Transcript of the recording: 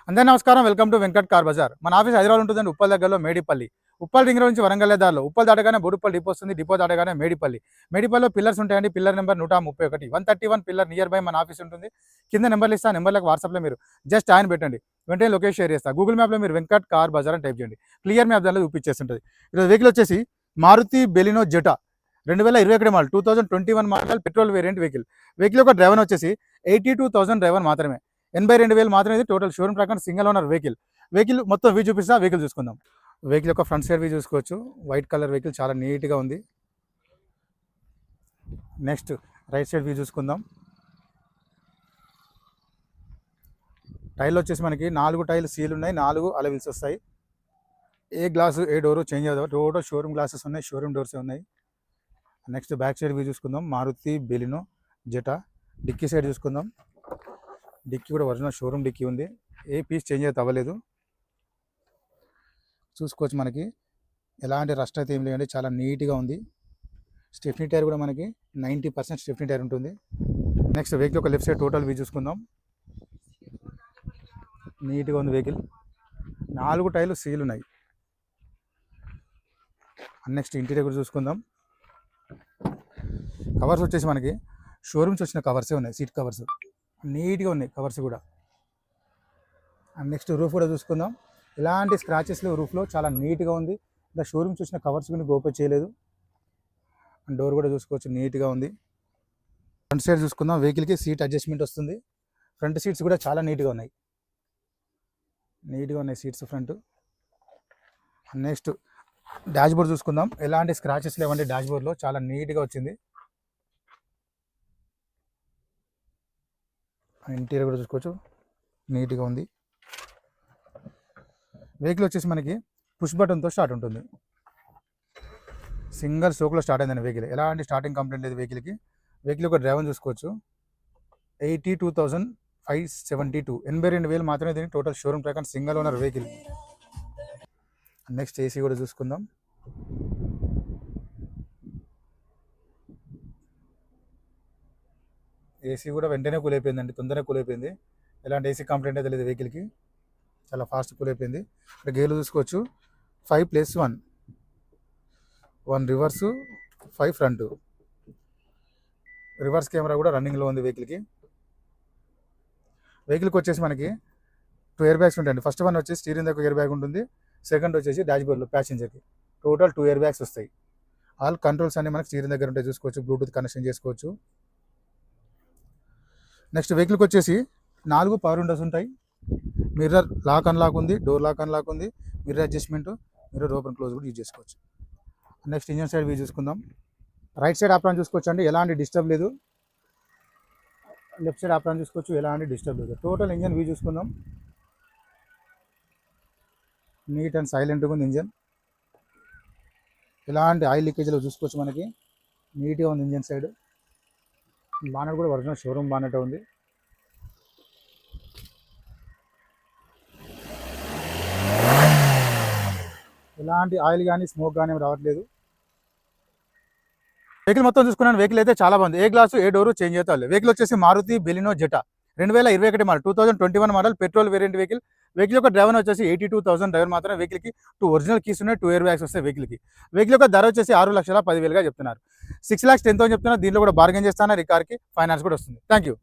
అందరికీ నమస్కారం. Welcome to Venkat car Bazaar. మన ఆఫీస్ హైదరాబాద్ ఉంటుందండి, ఉప్పల్ దగ్గరలో మేడిపల్లి. ఉప్పల్ రింగ్ రోడ్ నుంచి వరంగల్ దారిలో ఉప్పల్ దాటగానే బోడుప్పల్ డిపో వస్తుంది. డిపో దాటగానే మేడిపల్లి. మేడిపల్లిలో పిల్లర్స్ ఉంటాయండి. Pillar number 131 131 pillar near by మన ఆఫీస్ ఉంటుంది. కింద నెంబర్లు ఇస్తా, నెంబర్లకు వాట్సాప్లో మీరు జస్ట్ ఆయన పెట్టండి, వెంటనే లొకేషన్ షేర్ చేస్తా. గూగుల్ మ్యాప్లో మీరు వెంకట్ కార్ బజార్ అని టైప్ చేయండి, క్లియర్ మ్యాప్ దానిలో చూపించేస్తుంటుంది. ఈరోజు వెహికల్ వచ్చేసి Maruti Baleno Zeta 2021 model 2021 model petrol variant vehicle. Vehicle యొక్క డ్రైవర్ వచ్చేసి 82,000 డ్రైవర్ మాత్రమే, 82,000 మాత్రమే. ఇది టోటల్ షోరూమ్ ప్రకారం సింగిల్ ఓనర్ వెహికల్. వెహికల్ మొత్తం వ్యూ చూపిస్తా, వెహికల్ చూసుకుందాం. వెహికల్ యొక్క ఫ్రంట్ సైడ్ వ్యూ చూసుకోవచ్చు. వైట్ కలర్ వెహికల్ చాలా నీట్గా ఉంది. నెక్స్ట్ రైట్ సైడ్ వ్యూ చూసుకుందాం. టైర్లు వచ్చేసి మనకి 4 టైర్లు సీల్ ఉన్నాయి, 4 అలవిల్స్ వస్తాయి. ఏ గ్లాసు ఏ డోరు చేంజ్ అవుతాయి. టోటల్ షోరూమ్ గ్లాసెస్ ఉన్నాయి, షోరూమ్ డోర్స్ ఉన్నాయి. నెక్స్ట్ బ్యాక్ సైడ్ వ్యూ చూసుకుందాం. Maruti Baleno Zeta. Dickey side చూసుకుందాం. డిక్కీ కూడా ఒరిజినల్ షోరూమ్ డిక్కీ ఉంది, ఏ పీస్ చేంజ్ అయితే అవ్వలేదు. చూసుకోవచ్చు, మనకి ఎలాంటి రస్ట్ అయితే ఏం లేదండి, చాలా నీట్గా ఉంది. స్టెఫ్నీ టైర్ కూడా మనకి 90% స్టెఫ్నీ టైర్ ఉంటుంది. నెక్స్ట్ వెహికల్ ఒక లెఫ్ట్ సైడ్ టోటల్ వ్యూ చూసుకుందాం. నీట్గా ఉంది వెహికల్, 4 టైర్లు సీల్ ఉన్నాయి. నెక్స్ట్ ఇంటీరియర్ కూడా చూసుకుందాం. కవర్స్ వచ్చేసి మనకి షోరూమ్స్ వచ్చిన కవర్సే ఉన్నాయి, సీట్ కవర్స్ నీట్గా ఉన్నాయి కవర్స్ కూడా. అండ్ నెక్స్ట్ రూఫ్ కూడా చూసుకుందాం. ఇలాంటి స్క్రాచెస్ రూఫ్లో చాలా నీట్గా ఉంది. ఇలా షోరూమ్ చూసిన కవర్స్ కూడా ఓపెన్ చేయలేదు. అండ్ డోర్ కూడా చూసుకోవచ్చు, నీట్గా ఉంది. ఫ్రంట్ సైడ్ చూసుకుందాం. వెహికల్కి సీట్ అడ్జస్ట్మెంట్ వస్తుంది. ఫ్రంట్ సీట్స్ కూడా చాలా నీట్గా ఉన్నాయి, seats front. Next dash board చూసుకుందాం. ఎలాంటి స్క్రాచెస్ లేవండి డాష్ బోర్డ్లో, చాలా నీట్గా వచ్చింది. ఇంటీరియర్ కూడా చూసుకోవచ్చు, నీట్గా ఉంది. వెహికల్ వచ్చేసి మనకి పుష్ బటన్తో స్టార్ట్ ఉంటుంది. సింగిల్ స్ట్రోక్లో స్టార్ట్ అయిందండి వెహికల్, ఎలాంటి స్టార్టింగ్ కంప్లైంట్ లేదు వెహికల్కి. వెహికల్ యొక్క డ్రైవర్ చూసుకోవచ్చు. 82,572 82,000 మాత్రమే దీనికి టోటల్ షోరూమ్ ప్రకారం single owner vehicle. Next AC కూడా చూసుకుందాం. ఏసీ కూడా వెంటనే కూల్ అయిపోయిందండి, తొందరగా కూల్ అయిపోయింది. ఎలాంటి ఏసీ కంప్లైంట్ అయితే లేదు వెహికల్కి, చాలా ఫాస్ట్ కూల్ అయిపోయింది. ఇక్కడ గేర్లు చూసుకోవచ్చు. 5+1 1 రివర్సు, 5 ఫ్రంట్. రివర్స్ కెమెరా కూడా రన్నింగ్లో ఉంది వెహికల్కి. వెహికల్కి వచ్చేసి మనకి 2 ఎయిర్ బ్యాగ్స్ ఉంటాయండి. ఫస్ట్ వన్ వచ్చేసి స్టీరింగ్ దగ్గర ఎయిర్ బ్యాగ్ ఉంటుంది. సెకండ్ వచ్చేసి డాష్ బోర్డ్లో ప్యాసింజర్కి టోటల్ 2 ఎయిర్ బ్యాగ్స్ వస్తాయి. ఆల్ కంట్రోల్స్ అన్ని మనకి స్టీరింగ్ దగ్గర ఉంటాయి, చూసుకోవచ్చు. బ్లూటూత్ కనెక్షన్ చేసుకోవచ్చు. నెక్స్ట్ వెహికల్కి వచ్చేసి 4 పవర్ విండోస్ ఉంటాయి. మిర్రర్ లాక్ అన్లాక్ ఉంది, డోర్ లాక్ అన్లాక్ ఉంది, mirror adjustment, mirror open close కూడా యూజ్ చేసుకోవచ్చు. నెక్స్ట్ ఇంజన్ సైడ్ వ్యూ చూసుకుందాం. రైట్ సైడ్ ఆప్రాన్ చూసుకోవచ్చు అండి, ఎలాంటి డిస్టర్బ్ లేదు. లెఫ్ట్ సైడ్ ఆప్రాన్ చూసుకోవచ్చు, ఎలాంటి డిస్టర్బ్ లేదు. టోటల్ ఇంజన్ వ్యూ చూసుకుందాం. నీట్ అండ్ సైలెంట్గా ఉంది ఇంజన్. ఎలాంటి ఆయిల్ లీకేజ్లో చూసుకోవచ్చు, మనకి నీట్గా ఉంది ఇంజన్ సైడ్. బానెట్ కూడా ఒరిజినల్ షోరూమ్ బానెట్ ఉంది. ఎలాంటి ఆయిల్ కానీ స్మోక్ కానీ రావట్లేదు. వెహికల్ మొత్తం చూసుకున్నాను. వెహికల్ అయితే చాలా బాగుంది, ఏ గ్లాసు ఏ డోరు చేంజ్ అవుతా. వెహికల్ వచ్చేసి Maruti Baleno Zeta 2021 model 2021 model petrol variant vehicle. Vehicle యొక్క డ్రైవర్ వచ్చేసి 82,000 డ్రైవర్ మాత్రమే. వెహికల్కి 2 ఒరిజినల్ కీస్ ఉన్నాయి, 2 ఎయిర్ బ్యాగ్స్ వస్తాయి వెహికల్కి. వెహికల్ యొక్క ధర వచ్చేసి 6,10,000 చెప్తున్నారు. 6,10,000 చెప్తున్నారు. దీంట్లో కూడా బార్గెన్ చేస్తున్నారు. ఈ కార్కి ఫైనాన్స్ కూడా వస్తుంది. Thank you.